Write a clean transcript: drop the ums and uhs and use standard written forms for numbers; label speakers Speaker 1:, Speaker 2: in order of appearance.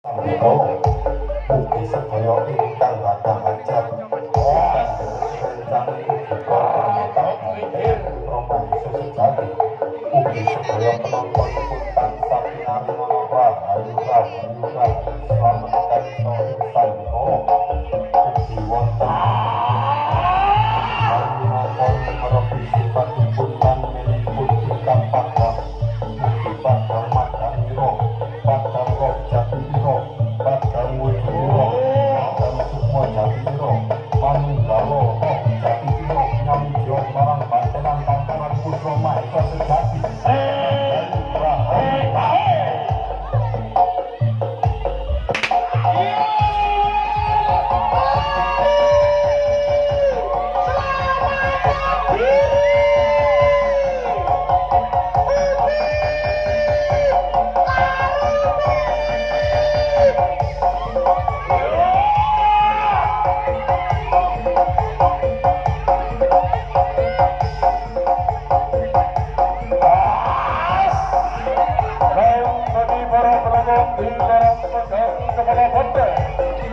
Speaker 1: Mugi sedaya ingkang gadhah hajat rencana uga romahi sejati. Mugi sedaya penonton pun tansah pinangi rahayu slamet kasto insan mugi wonten merepi sifatipun lan menipun ingkang padhang mugi padhang madaniro padhang roh jatiro padhang wujudiro padhang sukma jatiro manunggalo roh jatiro nyamjo marang bantenan tantangan putra maha sejati para penonton di dalam